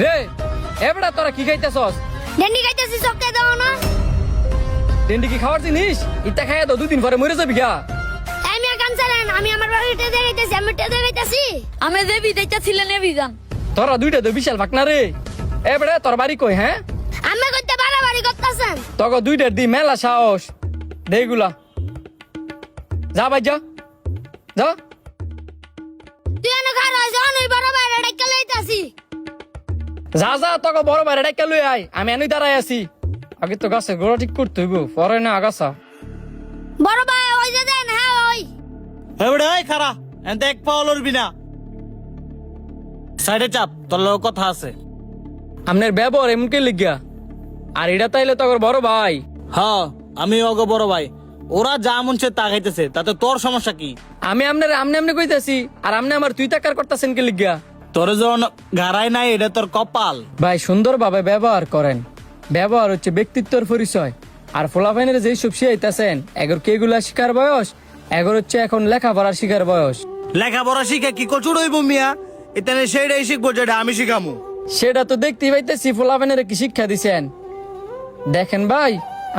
রে এবড়া তোরা কি খাইতেছস? ডেন্ডি খাইতেছি সবকে দাও না। ডেন্ডি কি খাওয়ার জিনিস? ইটা খাইয়া তো দুদিন পরে মরে যাবি গা। আমি আর কান চালান, আমি আমার বাড়িতে দেখাইতেছি, আমি টেদে দেখাইতেছি। আমি দেবি দেখাইতেছিলেন এবি গান। তোরা দুইটা তো বিশাল ফাঁকনা রে। এবড়া তোর বাড়ি কই? হ্যাঁ আমি কইতে বাড়াবাড়ি করতেছেন। তোকে দুইটার দি মেলা সাহস দেগুলা। যা ভাই যা যা। তুই এনে খার হইছ অনই বড় বাইরে ডাইকা লইতাছি। যা যা তোকে বড় বাইরে ডাইকা লই আই, আমি এনই দাঁড়াই আছি। আগে তো গাছে গোড়া ঠিক করতে হইব, পরে না আগাছা। বড় ভাই ওই যে দেন, হ্যাঁ ওই। এবারে এই খারা এনতে এক পাও লড়বি না, সাইডে চাপ, তোর লোক কথা আছে। আপনার ব্যবহার এমনকে লিখিয়া, আর এটা তাইলে তোর বড় ভাই। হ্যাঁ আমি ওগো বড় ভাই, ওরা যা মন চায় তা খাইতেছে, তাতে তোর সমস্যা কি? আমি আপনার আমনে কইতাছি, আর আপনি আমার তুই তাকার করতেছেন কে লিখিয়া? তোর যখন গাড়াই নাই এটা তোর কপাল। ভাই সুন্দর ভাবে ব্যবহার করেন, ব্যবহার হচ্ছে ব্যক্তিত্বের পরিচয়। আর ফোলাফাইনের যেই সব শিখাইতেছেন, এগর কেগুলা শিকার বয়স, এগর হচ্ছে এখন লেখাপড়ার শিকার বয়স। লেখাপড়া শিখে কি কচুর হইব মিয়া? এখানে সেইটাই শিখবো যেটা আমি শিখামু। সেটা তো দেখতেই পাইতেছি ফোলাফাইনের কি শিক্ষা দিছেন। দেখেন ভাই,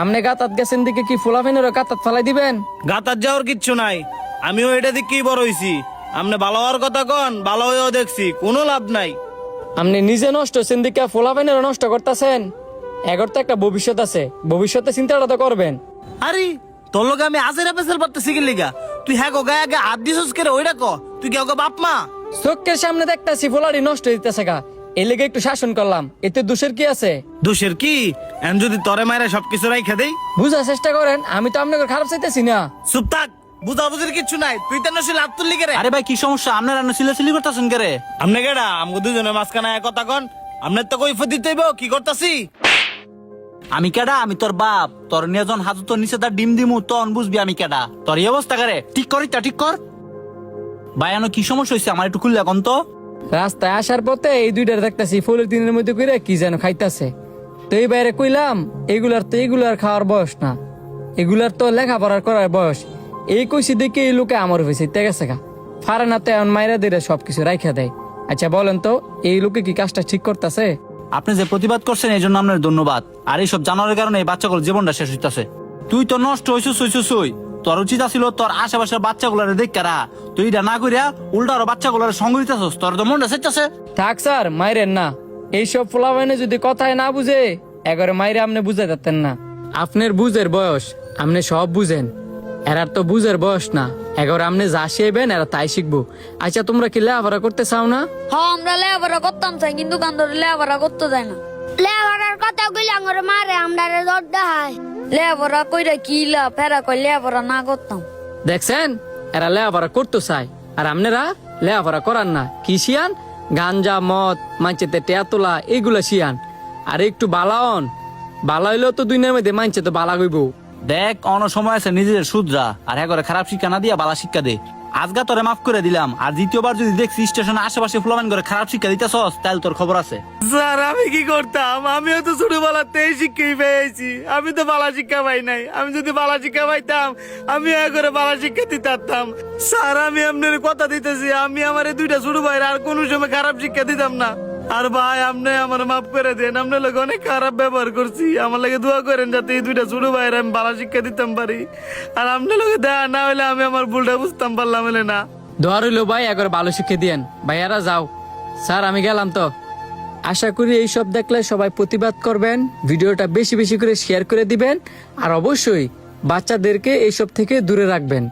আপনি গাতাত গেছেন দিকে কি ফোলাফাইনেরও গাতাত ফালাই দিবেন? গাতার যাওয়ার কিচ্ছু নাই, আমিও এটা দিকেই বড় হইছি। আপনি ভালো হওয়ার কথা কন, ভালো হয়েও দেখছি, কোনো লাভ নাই। আপনি নিজে নষ্ট হচ্ছেন দিকে ফোলাফাইনেরও নষ্ট করতেছেন। এগর তো একটা ভবিষ্যৎ আছে, ভবিষ্যতে চিন্তাটা তো করবেন। আরে তোর লোক আমি আজের পেছাল পারতেছি কি লিগা? তুই হ্যাঁ গায়ে আগে হাত দিছস কে রে? ওইটা ক, তুই কি ওকে বাপ মা? চোখের সামনে দেখতেছি ফোলারি নষ্ট হইতেছে গা, এই লেগে একটু শাসন করলাম, এতে দোষের কি আছে? দোষের কি? এন যদি তরে মায়েরা সবকিছু রাইখা দেই? বুঝার চেষ্টা করেন, আমি তো আপনাকে খারাপ চাইতেছি না। চুপ থাক, বুঝাবুঝির কিচ্ছু নাই। তুই তো নসিল হাত তুললি কে রে? আরে ভাই কি সমস্যা? আপনারা সিলাসিলি করতেছেন কে রে? আমনে কেডা? আমগো দুজনের মাঝখানে এক কথা কন। আমনের তো কৈফিয়ত দিতে হইব, কি করতাছি? আমি কেডা? আমি তোর বাপ। তোর নিয়ে যখন হাজু তোর নিচে তার ডিম দিমু তখন বুঝবি আমি কেডা। তোর এই অবস্থা করে ঠিক করি তা ঠিক কর। ভাই আনো কি সমস্যা হয়েছে আমার একটু খুললে এখন তো। রাস্তায় আসার পথে এই দুইটার দেখতেছি ফুলের দিনের মধ্যে কইরা কি যেন খাইতাছে। তো এই বাইরে কইলাম এগুলার খাওয়ার বয়স না, এগুলার তো লেখাপড়ার করার বয়স। এই কইছি দেখে এই লোকে আমার হয়েছে গেছে গা, ফারে না তো এখন মাইরা দিলে সবকিছু রাইখা দেয়। আচ্ছা বলেন তো, এই লোকে কি কাজটা ঠিক করতেছে? আপনি যে প্রতিবাদ করছেন এই জন্য আপনার ধন্যবাদ। আর এইসব জানার কারণে এই বাচ্চাগুলোর জীবনটা শেষ হইতাছে। তুই তো নষ্ট হইছুই, তোর উচিত ছিল তোর আশেপাশের বাচ্চাগুলার দেখে রা। তুই এটা না করিয়া উল্টা আরো বাচ্চাগুলার সঙ্গ দিতেছস, তোর তো মনটা শেষছে। থাক স্যার, মাইরেন না। এইসব ফোলাবাইনে যদি কথায় না বুঝে এগারে মাইরে আপনি বুঝে যাতেন না। আপনার বুঝের বয়স, আপনি সব বুঝেন, এরার তো বুঝের বয়স না। এগারে আপনি যা শিখবেন এরা তাই শিখবো। আচ্ছা তোমরা কি লেখাপড়া করতে চাও না? হ্যাঁ আমরা লেখাপড়া করতাম চাই, কিন্তু কান্দরে লেখাপড়া করতে যায় না। লেখাপড়ার কথা কইলে আমার মারে, আমরা দর দেখায়। লেখাপড়া কইরা কি লাভ? ফেরা কই লেখাপড়া না করতাম। দেখছেন, এরা লেখাপড়া করতে চায় আর আপনারা লেখাপড়া করান না। কি শিয়ান? গাঞ্জা মদ মানচেতে টেয়া তোলা এইগুলা শিয়ান। আর একটু বালাওন, বালা হইলেও তো দুই নামে মানছে তো বালা গইব। দেখ অন্য সময় আছে নিজের শুধরা, আর হ্যাঁ করে খারাপ শিক্ষা না দিয়া বালা শিক্ষা দে। আজগা তোরে মাফ করে দিলাম, আর দ্বিতীয়বার যদি দেখছি স্টেশনে আশেপাশে ফুলামান করে খারাপ শিক্ষা দিতেছস তাহলে তোর খবর আছে। স্যার আমি কি করতাম? আমিও তো ছোটবেলাতেই শিক্ষাই পেয়েছি, আমি তো বালা শিক্ষা পাই নাই। আমি যদি বালা শিক্ষা পাইতাম আমি করে বালা শিক্ষা দিতাম। স্যার আমি আপনার কথা দিতেছি, আমি আমার এই দুইটা ছোট ভাইয়ের আর কোনো সময় খারাপ শিক্ষা দিতাম না। আর ভাই আপনি আমার মাফ করে দেন, আপনার লোক অনেক খারাপ ব্যবহার করছি। আমার লাগে দোয়া করেন যাতে এই দুইটা ছোট ভাইয়ের আমি বালা শিক্ষা দিতাম পারি। আর আপনার লোকে দেয়া না হলে আমি আমার ভুলটা বুঝতাম পারলাম হলে না। দোয়া রইল ভাই, একবার ভালো শিক্ষা দিয়েন। ভাইয়ারা যাও, স্যার আমি গেলাম তো। আশা করি এইসব দেখলে সবাই প্রতিবাদ করবেন, ভিডিওটা বেশি বেশি করে শেয়ার করে দিবেন, আর অবশ্যই বাচ্চাদেরকে এইসব থেকে দূরে রাখবেন।